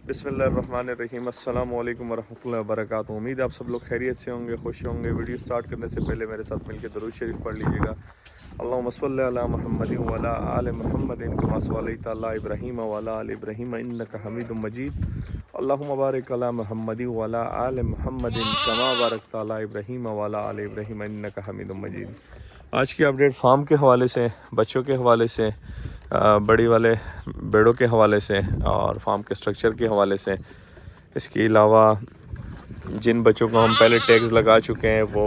बिस्मिल्लाहिर्रहमानिर्रहीम अस्सलामु अलैकुम वरहमतुल्लाहि वबरकातुहू। उम्मीद है आप सब लोग खैरियत से होंगे, खुश होंगे। वीडियो स्टार्ट करने से पहले मेरे साथ मिलकर दरूद शरीफ पढ़ लीजिएगा। अल्लाहुम्मा सल्लि अला मुहम्मदिन व अला आलि मुहम्मदिन कमा सल्लैता अला इब्राहीम व अला आलि इब्राहीम इन्नका हमीदुम मजीद। अल्लाहुम्मा बारिक अला मुहम्मदिन व अला आलि मुहम्मदिन कमा बारकता अला इब्राहीम व अला आलि इब्राहीम इन्नका हमीदुम मजीद। आज की अपडेट फार्म के हवाले से, बच्चों के हवाले से, बड़ी वाले बेड़ों के हवाले से और फार्म के स्ट्रक्चर के हवाले से। इसके अलावा जिन बच्चों को हम पहले टैग्स लगा चुके हैं वो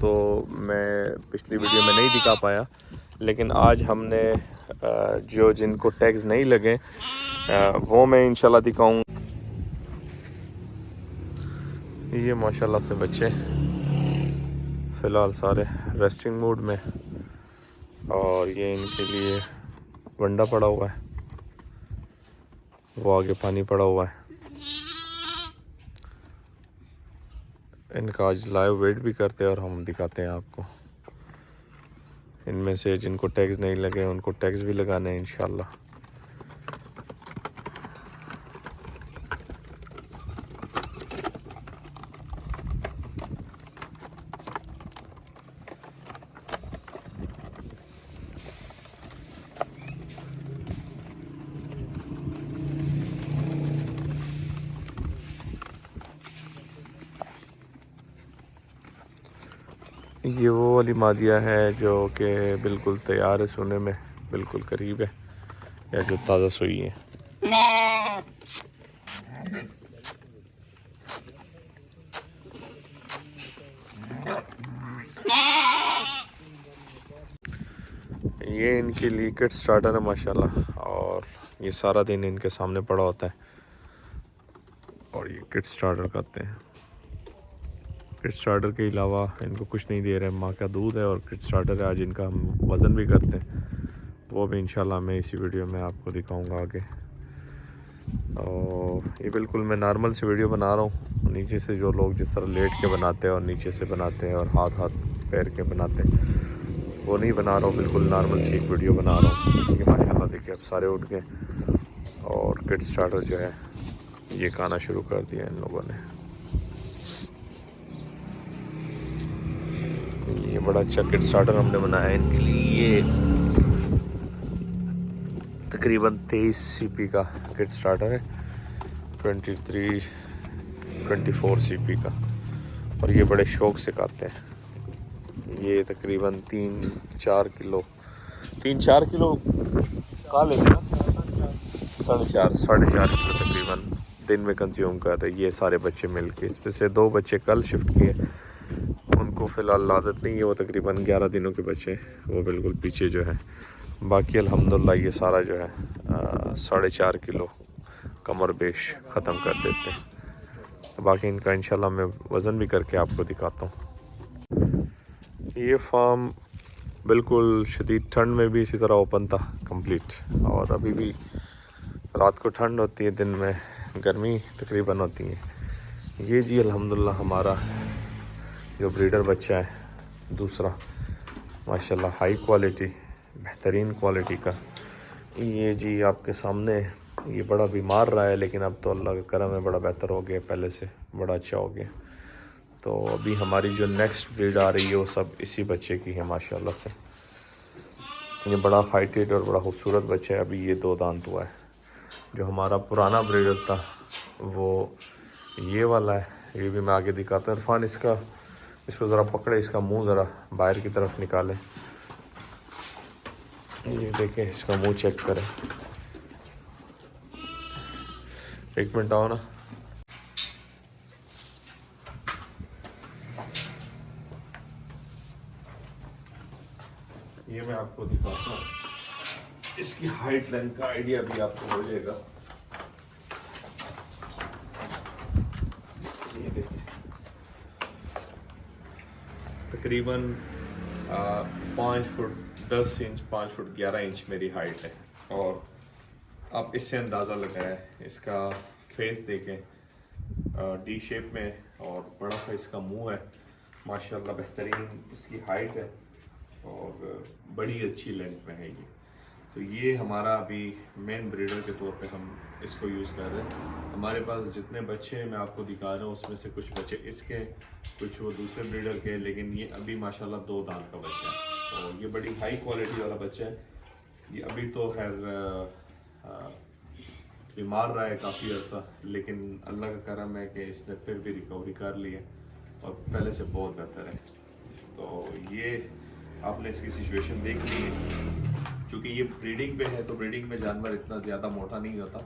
तो मैं पिछली वीडियो में नहीं दिखा पाया, लेकिन आज हमने जो जिनको टैग्स नहीं लगे वो मैं इंशाल्लाह दिखाऊँ। ये माशाल्लाह से बच्चे फ़िलहाल सारे रेस्टिंग मूड में, और ये इनके लिए वंडा पड़ा हुआ है, वो आगे पानी पड़ा हुआ है। इनका आज लाइव वेट भी करते हैं और हम दिखाते हैं आपको। इनमें से जिनको टैग्स नहीं लगे उनको टैग्स भी लगाने हैं इंशाल्लाह। ये वो वाली मादिया है जो कि बिल्कुल तैयार है, सोने में बिल्कुल करीब है, या जो ताज़ा सोई है। ये इनके लिए किट स्टार्टर है माशाल्लाह, और ये सारा दिन इनके सामने पड़ा होता है और ये किट स्टार्टर करते हैं। किट स्टार्टर के अलावा इनको कुछ नहीं दे रहे हैं, माँ का दूध है और किट स्टार्टर है। आज इनका हम वज़न भी करते हैं, वो भी इंशाल्लाह मैं इसी वीडियो में आपको दिखाऊंगा आगे। और ये बिल्कुल मैं नॉर्मल से वीडियो बना रहा हूँ, नीचे से जो लोग जिस तरह लेट के बनाते हैं और नीचे से बनाते हैं और हाथ पैर के बनाते हैं, वो नहीं बना रहा हूँ। बिल्कुल नॉर्मल सी एक वीडियो बना रहा हूँ। ये माशाल्लाह देखिए अब सारे उठ गए और किट स्टार्टर जो है ये खाना शुरू कर दिया इन लोगों ने। ये बड़ा अच्छा किट स्टार्टर हमने बनाया इनके लिए। ये तकरीबन 23 सीपी का किट स्टार्टर है, 24 सीपी का, और ये बड़े शौक से खाते हैं। ये तकरीबन 3-4 किलो खा लेते हैं, 4.5 किलो तकरीबन दिन में कंज्यूम कर रहे। ये सारे बच्चे मिलके, इसमें से 2 बच्चे कल शिफ्ट किए, उनको फ़िलहाल आदत नहीं है, वो तकरीबन 11 दिनों के बच्चे, वो बिल्कुल पीछे जो है। बाकी अल्हम्दुलिल्लाह ये सारा जो है 4.5 किलो कमर बेश ख़त्म कर देते हैं। बाकी इनका इंशाल्लाह मैं वज़न भी करके आपको दिखाता हूँ। ये फार्म बिल्कुल शदीद ठंड में भी इसी तरह ओपन था कंप्लीट, और अभी भी रात को ठंड होती है, दिन में गर्मी तकरीबन होती है। ये जी अल्हम्दुलिल्लाह हमारा जो ब्रीडर बच्चा है दूसरा, माशाल्लाह हाई क्वालिटी, बेहतरीन क्वालिटी का। ये जी आपके सामने, ये बड़ा बीमार रहा है, लेकिन अब तो अल्लाह का करम है, बड़ा बेहतर हो गया, पहले से बड़ा अच्छा हो गया। तो अभी हमारी जो नेक्स्ट ब्रीड आ रही है वो सब इसी बच्चे की है माशाल्लाह से। ये बड़ा हाइटेड और बड़ा खूबसूरत बच्चा है। अभी ये 2 दांत हुआ है। जो हमारा पुराना ब्रीडर था वो ये वाला है, ये भी मैं आगे दिखाता हूँ। इरफान इसको ज़रा पकड़े, इसका मुंह ज़रा बाहर की तरफ निकाले। ये देखें, इसका मुंह चेक करें। 1 मिनट आओ ना। ये मैं आपको दिखाता हूँ, इसकी हाइट लेंथ का आइडिया भी आपको हो जाएगा। ये देखिए तकरीबन 5 फुट 10 इंच 5 फुट 11 इंच मेरी हाइट है। और आप इससे अंदाज़ा लगाएं, इसका फेस देखें, डी शेप में, और बड़ा सा इसका मुंह है माशाल्लाह, बेहतरीन इसकी हाइट है और बड़ी अच्छी लेंथ में है ये। तो ये हमारा अभी मेन ब्रीडर के तौर पे हम इसको यूज़ कर रहे हैं। हमारे पास जितने बच्चे हैं मैं आपको दिखा रहा हूँ, उसमें से कुछ बच्चे इसके, कुछ वो दूसरे ब्रीडर के, लेकिन ये अभी माशाल्लाह 2 दांत का बच्चा है। और ये बड़ी हाई क्वालिटी वाला बच्चा है। ये अभी तो खैर बीमार रहा है काफ़ी अर्सा, लेकिन अल्लाह का करम है कि इसने फिर भी रिकवरी कर ली है और पहले से बहुत बेहतर है। तो ये आपने इसकी सिचुएशन देख ली है। क्योंकि ये ब्रीडिंग पे है तो ब्रीडिंग में जानवर इतना ज़्यादा मोटा नहीं होता,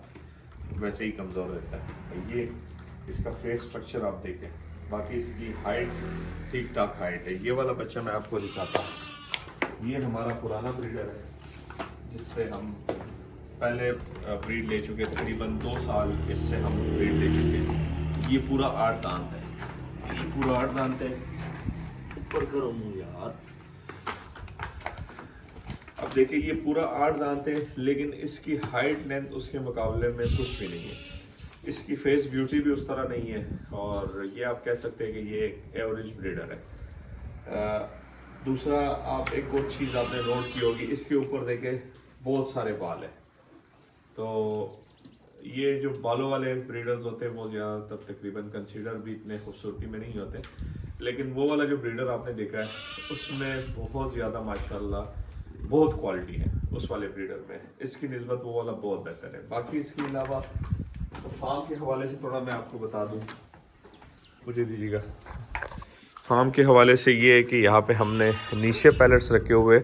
वैसे ही कमज़ोर रहता है। ये इसका फेस स्ट्रक्चर आप देखें, बाकी इसकी हाइट ठीक ठाक हाइट है। ये वाला बच्चा मैं आपको दिखाता हूँ। ये हमारा पुराना ब्रीडर है जिससे हम पहले ब्रीड ले चुके, तकरीबन 2 साल इससे हम ब्रीड ले चुके। ये पूरा 8 दांत है, ये पूरा 8 दांत है। ऊपर करो मुँह यार। अब देखिए ये पूरा 8 दांत है, लेकिन इसकी हाइट लेंथ उसके मुकाबले में कुछ भी नहीं है। इसकी फेस ब्यूटी भी उस तरह नहीं है, और ये आप कह सकते हैं कि ये एक एवरेज ब्रीडर है। दूसरा, आप एक और चीज़ आपने नोट की होगी, इसके ऊपर देखे बहुत सारे बाल हैं। तो ये जो बालों वाले ब्रीडर्स होते हैं वो ज़्यादातर तकरीबन कंसीडर भी इतने खूबसूरती में नहीं होते, लेकिन वो वाला जो ब्रीडर आपने देखा है उसमें बहुत ज़्यादा माशाल्लाह बहुत क्वालिटी है उस वाले ब्रीडर में। इसकी निस्बत वो वाला बहुत बेहतर है। बाकी इसके अलावा तो फार्म के हवाले से थोड़ा मैं आपको बता दूँ, मुझे दीजिएगा। फार्म के हवाले से ये है कि यहाँ पे हमने नीचे पैलेट्स रखे हुए,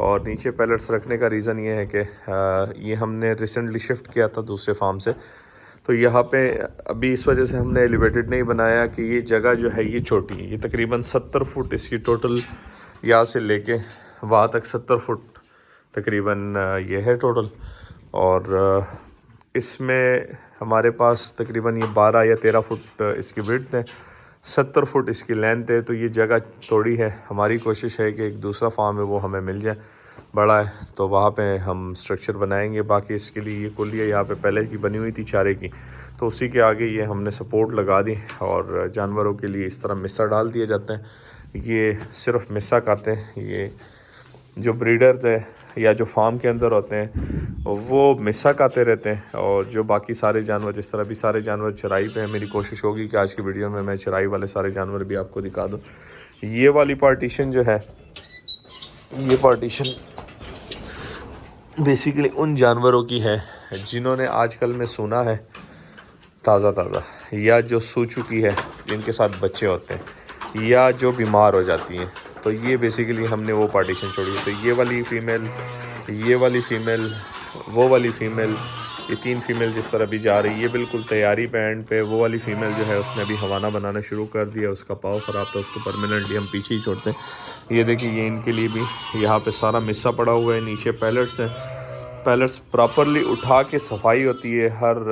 और नीचे पैलेट्स रखने का रीज़न ये है कि ये हमने रिसेंटली शिफ्ट किया था दूसरे फार्म से, तो यहाँ पे अभी इस वजह से हमने एलिवेटेड नहीं बनाया कि ये जगह जो है ये छोटी है। ये तकरीबन 70 फुट इसकी टोटल, यहाँ से लेके वहाँ तक 70 फुट तकरीबन ये है टोटल। और इसमें हमारे पास तकरीबन ये 12 या 13 फुट इसकी विड्थ है, 70 फुट इसकी लेंथ है। तो ये जगह थोड़ी है। हमारी कोशिश है कि एक दूसरा फार्म है वो हमें मिल जाए, बड़ा है, तो वहाँ पे हम स्ट्रक्चर बनाएंगे। बाकी इसके लिए ये कुलिया यहाँ पे पहले की बनी हुई थी चारे की, तो उसी के आगे ये हमने सपोर्ट लगा दी, और जानवरों के लिए इस तरह मिस्सा डाल दिए जाते हैं। ये सिर्फ मिस्सा खाते हैं। ये जो ब्रीडर्स है या जो फार्म के अंदर होते हैं वो मिस्सा खाते रहते हैं, और जो बाकी सारे जानवर, जिस तरह भी सारे जानवर चराई पे हैं, मेरी कोशिश होगी कि आज की वीडियो में मैं चराई वाले सारे जानवर भी आपको दिखा दूँ। ये वाली पार्टीशन जो है, ये पार्टीशन बेसिकली उन जानवरों की है जिन्होंने आजकल में सुना है ताज़ा या जो सू चुकी है, जिनके साथ बच्चे होते हैं, या जो बीमार हो जाती हैं, तो ये बेसिकली हमने वो पार्टीशन छोड़ी है। तो ये वाली फ़ीमेल, ये वाली फ़ीमेल, वो वाली फ़ीमेल, ये 3 फीमेल जिस तरह भी जा रही है, ये बिल्कुल तैयारी पे एंड पे। वो वाली फ़ीमेल जो है उसने अभी हवाना बनाना शुरू कर दिया, उसका पाँव ख़राब था, उसको परमानेंटली हम पीछे ही छोड़ते हैं। ये देखिए, ये इनके लिए भी यहाँ पे सारा मिस्सा पड़ा हुआ है, नीचे पैलेट्स हैं। पैलेट्स प्रॉपरली उठा के सफाई होती है हर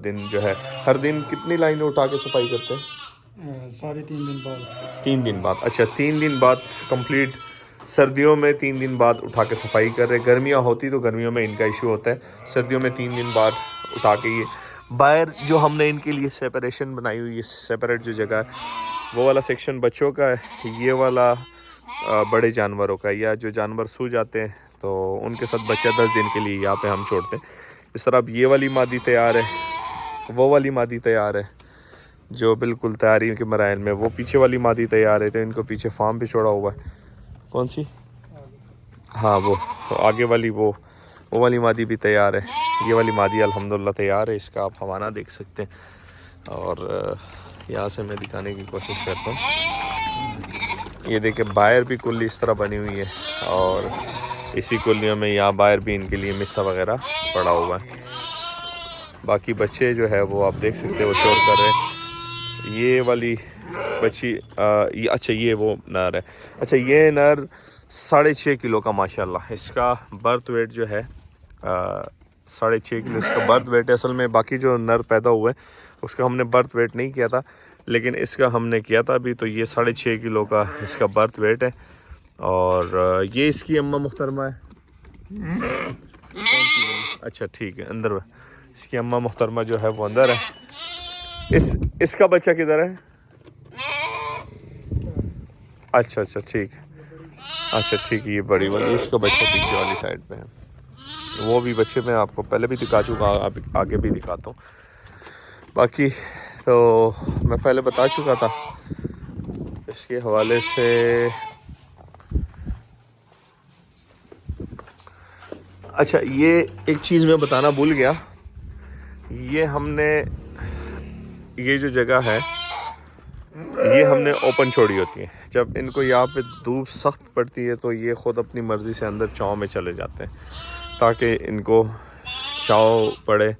दिन जो है। हर दिन कितनी लाइनें उठा के सफाई करते हैं? 3.5 दिन बाद। 3 दिन बाद। अच्छा, 3 दिन बाद कंप्लीट। सर्दियों में 3 दिन बाद उठा के सफाई कर रहे। गर्मियाँ होती तो गर्मियों में इनका इशू होता है, सर्दियों में 3 दिन बाद उठा के। ये बाहर जो हमने इनके लिए सेपरेशन बनाई हुई है, सेपरेट जो जगह है, वो वाला सेक्शन बच्चों का है, ये वाला बड़े जानवरों का, या जो जानवर सू जाते हैं तो उनके साथ बच्चा 10 दिन के लिए यहाँ पे हम छोड़ते हैं। इस तरह अब ये वाली मादी तैयार है, वो वाली मादी तैयार है जो बिल्कुल तैयारी के मराइल में, वो पीछे वाली मादी तैयार है, तो इनको पीछे फार्म पे छोड़ा हुआ है। कौन सी? हाँ, वो आगे वाली, वो वाली मादी भी तैयार है। ये वाली मादी अल्हम्दुलिल्लाह तैयार है। इसका आप हवाना देख सकते हैं, और यहाँ से मैं दिखाने की कोशिश करता हूँ। ये देखिए, बाहर भी कुल्ली इस तरह बनी हुई है, और इसी कुल्लियों में यहाँ बाहर भी इनके लिए मिस्सा वगैरह पड़ा हुआ है। बाकी बच्चे जो है वो आप देख सकते हैं, वो शोर कर रहे हैं। ये वाली बच्ची ये, अच्छा ये वो नर है। अच्छा, ये नर 6.5 किलो का माशाल्लाह, इसका बर्थ वेट जो है 6.5 किलो इसका बर्थ वेट है। असल में बाकी जो नर पैदा हुए उसका हमने बर्थ वेट नहीं किया था, लेकिन इसका हमने किया था अभी। तो ये 6.5 किलो का इसका बर्थ वेट है, और ये इसकी अम्मा मुहतरमा है। अच्छा ठीक है, अंदर इसकी अम्मा मुहतरमा जो है वो अंदर है। इसका बच्चा किधर है? अच्छा ठीक है, अच्छा ठीक है, ये बड़ी वाली, इसका बच्चा पीछे वाली साइड पे है। वो भी बच्चे मैं आपको पहले भी दिखा चुका, आगे भी दिखाता हूँ। बाकी तो मैं पहले बता चुका था इसके हवाले से। अच्छा, ये एक चीज़ मैं बताना भूल गया, ये हमने ये जो जगह है ये हमने ओपन छोड़ी होती है। जब इनको यहाँ पे धूप सख्त पड़ती है तो ये ख़ुद अपनी मर्ज़ी से अंदर छाँव में चले जाते हैं ताकि इनको छाँव पड़े।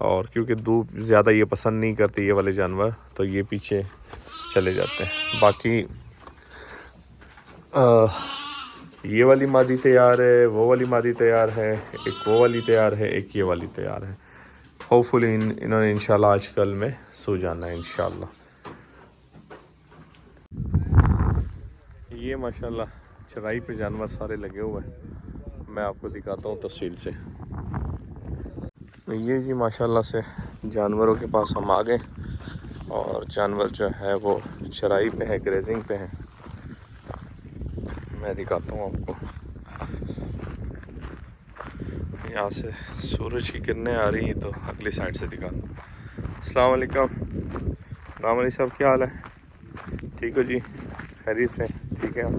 और क्योंकि धूप ज़्यादा ये पसंद नहीं करती ये वाले जानवर, तो ये पीछे चले जाते हैं। बाकी ये वाली मादी तैयार है, वो वाली मादी तैयार है, एक वो वाली तैयार है, एक ये वाली तैयार है। होपफुली इन्होंने इंशाल्लाह आज कल में सो जाना है इंशाल्लाह। ये माशाल्लाह चराई पे जानवर सारे लगे हुए हैं, मैं आपको दिखाता हूँ तफसील से। ये जी माशाल्लाह से जानवरों के पास हम आ गए और जानवर जो है वो चराई पे है, ग्रेजिंग पे है। मैं दिखाता हूँ आपको, यहाँ से सूरज की किरणें आ रही हैं तो अगली साइड से दिखाता हूँ। अस्सलाम वालेकुम, राम अली साहब, क्या हाल है? ठीक हो जी, खैरियत से? ठीक है आप?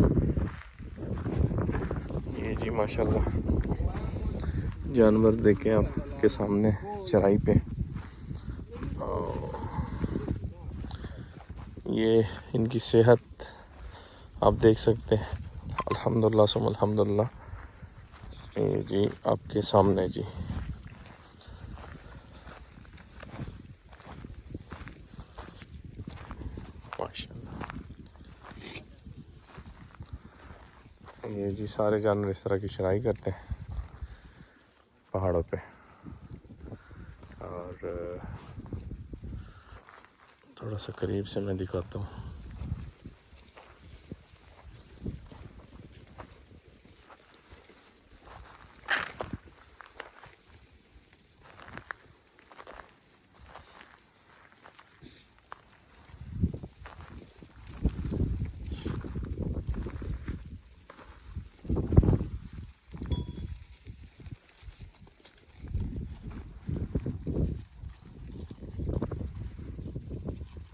ये जी माशाल्लाह जानवर देखें आपके सामने चराई पे। ये इनकी सेहत आप देख सकते हैं, अल्हम्दुलिल्लाह सुम अल्हम्दुलिल्लाह। ये जी आपके सामने जी माशाल्लाह। ये जी सारे जानवर इस तरह की चराई करते हैं पहाड़ों पे। और थोड़ा सा करीब से मैं दिखाता हूँ।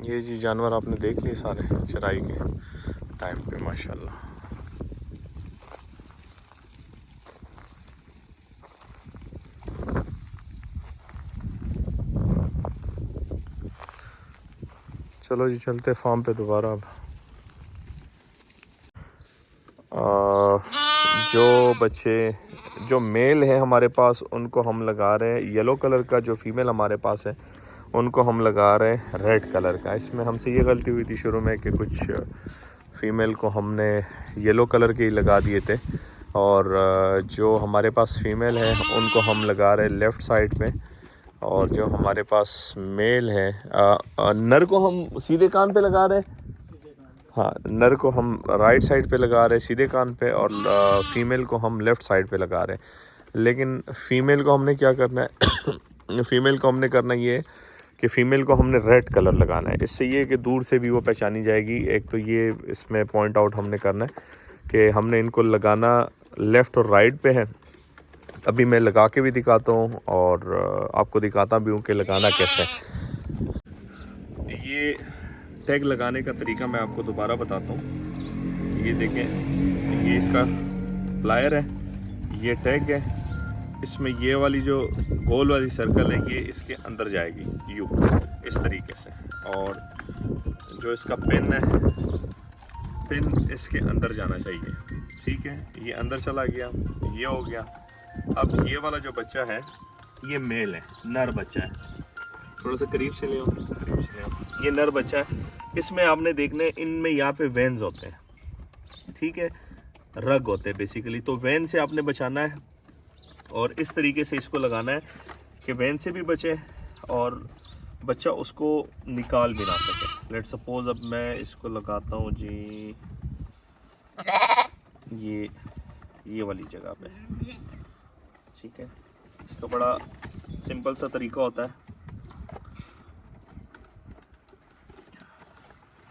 ये जी जानवर आपने देख लिए सारे चराई के टाइम पे माशाल्लाह। चलो जी चलते फार्म पे दोबारा। अब जो बच्चे जो मेल हैं हमारे पास उनको हम लगा रहे हैं येलो कलर का, जो फीमेल हमारे पास है उनको हम लगा रहे हैं रेड कलर का। इसमें हमसे ये गलती हुई थी शुरू में कि कुछ फ़ीमेल को हमने येलो कलर के ही लगा दिए थे, और जो हमारे पास फ़ीमेल है उनको हम लगा रहे हैं लेफ़्ट साइड पे, और जो हमारे पास मेल है नर को हम सीधे कान पे लगा रहे हैं। हाँ, नर को हम राइट साइड पे लगा रहे हैं सीधे कान पे, और फ़ीमेल को हम लेफ़्ट साइड पे लगा रहे हैं। लेकिन फ़ीमेल को हमने क्या करना है फ़ीमेल को हमने करना ये कि फ़ीमेल को हमने रेड कलर लगाना है। इससे ये कि दूर से भी वो पहचानी जाएगी। एक तो ये इसमें पॉइंट आउट हमने करना है कि हमने इनको लगाना लेफ़्ट और राइट पे है। अभी मैं लगा के भी दिखाता हूँ और आपको दिखाता भी हूँ कि लगाना कैसे है। ये टैग लगाने का तरीका मैं आपको दोबारा बताता हूँ। ये देखें, ये इसका प्लायर है, ये टैग है। इसमें ये वाली जो गोल वाली सर्कल है ये इसके अंदर जाएगी यू इस तरीके से, और जो इसका पिन है पिन इसके अंदर जाना चाहिए। ठीक है, ये अंदर चला गया, ये हो गया। अब ये वाला जो बच्चा है ये मेल है, नर बच्चा है। थोड़ा सा करीब से ले आओ, करीब से ले आओ। ये नर बच्चा है। इसमें आपने देखना है इनमें यहाँ पे वेन्स होते हैं, ठीक है, रग होते हैं बेसिकली। तो वैन से आपने बचाना है और इस तरीके से इसको लगाना है कि वैन से भी बचे और बच्चा उसको निकाल भी ना सके। लेट सपोज अब मैं इसको लगाता हूँ जी ये वाली जगह पे, ठीक है। इसका बड़ा सिंपल सा तरीका होता है।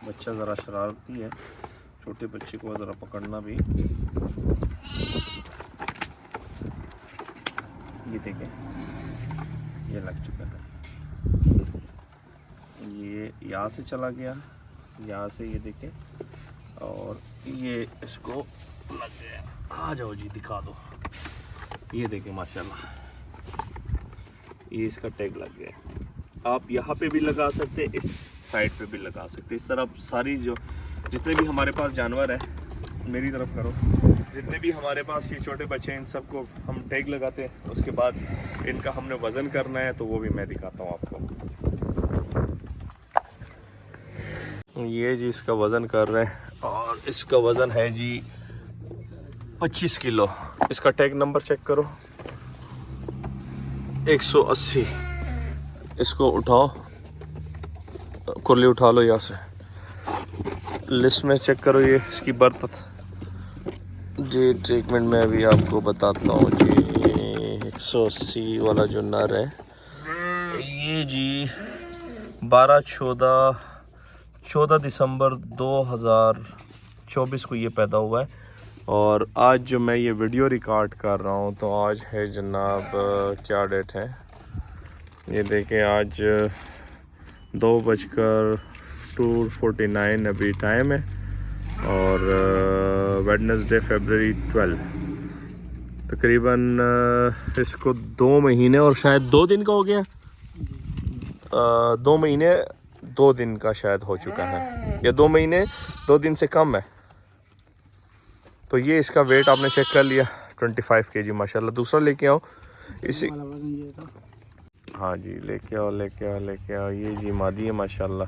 बच्चा ज़रा शरारती है, छोटे बच्चे को ज़रा पकड़ना भी। ये देखें, ये लग चुका है। ये यहाँ से चला गया, यहाँ से ये देखें, और ये इसको लग गया। आ जाओ जी दिखा दो, ये देखें माशाल्लाह, ये इसका टैग लग गया। आप यहाँ पे भी लगा सकते, इस साइड पे भी लगा सकते। इस तरह सारी जो जितने भी हमारे पास जानवर है, मेरी तरफ करो, जितने भी हमारे पास ये छोटे बच्चे हैं, इन सबको हम टैग लगाते हैं। उसके बाद इनका हमने वज़न करना है, तो वो भी मैं दिखाता हूँ आपको। ये जी इसका वज़न कर रहे हैं, और इसका वज़न है जी 25 किलो। इसका टैग नंबर चेक करो, 180। इसको उठाओ, कुर्ली उठा लो यहाँ से, लिस्ट में चेक करो। ये इसकी बर्थ जी, ट्रीटमेंट में अभी आपको बताता हूँ जी। 180 वाला जो नर है, ये जी 14 दिसंबर 2024 को ये पैदा हुआ है। और आज जो मैं ये वीडियो रिकॉर्ड कर रहा हूँ, तो आज है जनाब, क्या डेट है ये देखें, आज 2:49 अभी टाइम है, और वेडनेसडे February 12। तकरीबन इसको 2 महीने और शायद 2 दिन का हो गया, 2 महीने 2 दिन का शायद हो चुका है, या 2 महीने 2 दिन से कम है। तो ये इसका वेट आपने चेक कर लिया, 25 kg माशाल्लाह। दूसरा लेके आओ इसी, हाँ जी लेके आओ। ये जी मादी है माशाल्लाह।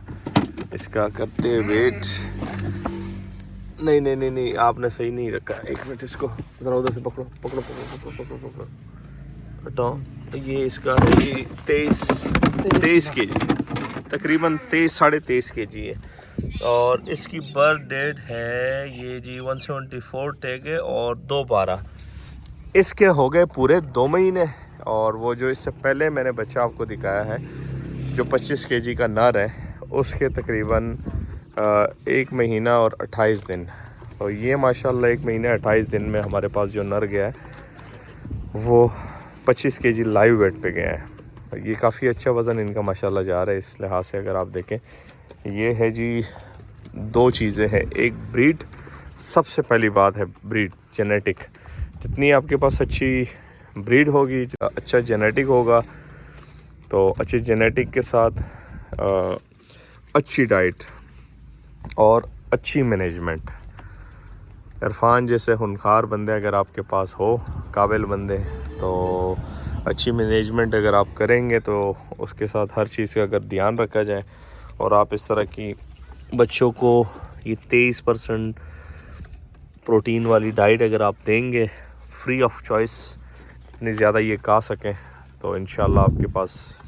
इसका करते वेट, नहीं आपने सही नहीं रखा। 1 मिनट, इसको ज़रा उधर से पकड़ो, हटाओ। ये इसका है जी 23 kg, तकरीबन 23-23.5 kg है। और इसकी बर्थ डेट है ये जी 174 टैग है, और 2/12। इसके हो गए पूरे 2 महीने। और वो जो इससे पहले मैंने बच्चा आपको दिखाया है, जो 25 kg का नर है, उसके तकरीबन 1 महीना और 28 दिन। और ये माशाल्लाह 1 महीने 28 दिन में हमारे पास जो नर गया है, वो 25 kg लाइव वेट पे गया है। और ये काफ़ी अच्छा वज़न इनका माशाल्लाह जा रहा है। इस लिहाज से अगर आप देखें, ये है जी 2 चीज़ें हैं। एक ब्रीड, सबसे पहली बात है ब्रीड, जेनेटिक। जितनी आपके पास अच्छी ब्रीड होगी, अच्छा जेनेटिक होगा, तो अच्छी जेनेटिक के साथ अच्छी डाइट और अच्छी मैनेजमेंट। इरफान जैसे हुनखार बंदे अगर आपके पास हो, काबिल बंदे, तो अच्छी मैनेजमेंट अगर आप करेंगे, तो उसके साथ हर चीज़ का अगर ध्यान रखा जाए, और आप इस तरह की बच्चों को ये 23% प्रोटीन वाली डाइट अगर आप देंगे, फ्री ऑफ चॉइस, जितनी ज़्यादा ये खा सकें, तो इंशाल्लाह आपके पास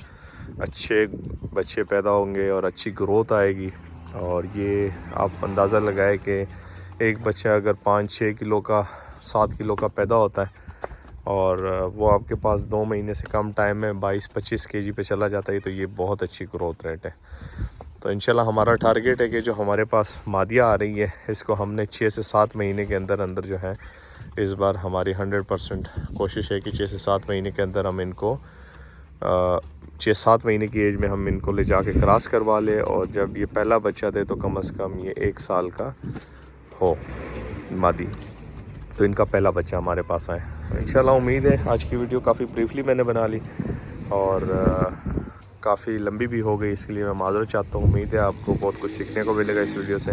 अच्छे बच्चे पैदा होंगे और अच्छी ग्रोथ आएगी। और ये आप अंदाज़ा लगाए कि एक बच्चा अगर 5-6 किलो का, 7 किलो का पैदा होता है, और वो आपके पास 2 महीने से कम टाइम में 22-25 kg पे चला जाता है, तो ये बहुत अच्छी ग्रोथ रेट है। तो इंशाल्लाह हमारा टारगेट है कि जो हमारे पास मादिया आ रही है, इसको हमने 6 से 7 महीने के अंदर जो है, इस बार हमारी 100% कोशिश है कि 6 से 7 महीने के अंदर हम इनको 6-7 महीने की एज में हम इनको ले जाके क्रॉस करवा ले, और जब ये पहला बच्चा दे तो कम से कम ये 1 साल का हो मादी, तो इनका पहला बच्चा हमारे पास आए इंशाल्लाह। उम्मीद है, आज की वीडियो काफ़ी ब्रीफली मैंने बना ली, और काफ़ी लंबी भी हो गई, इसके लिए मैं माज़रत चाहता हूँ। उम्मीद है आपको बहुत कुछ सीखने को मिलेगा इस वीडियो से।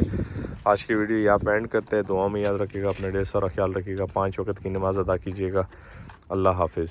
आज की वीडियो यहाँ पे एंड करते हैं। दुआ में याद रखिएगा, अपने ढेर सारा ख्याल रखिएगा, 5 वक्त की नमाज़ अदा कीजिएगा। अल्लाह हाफिज़।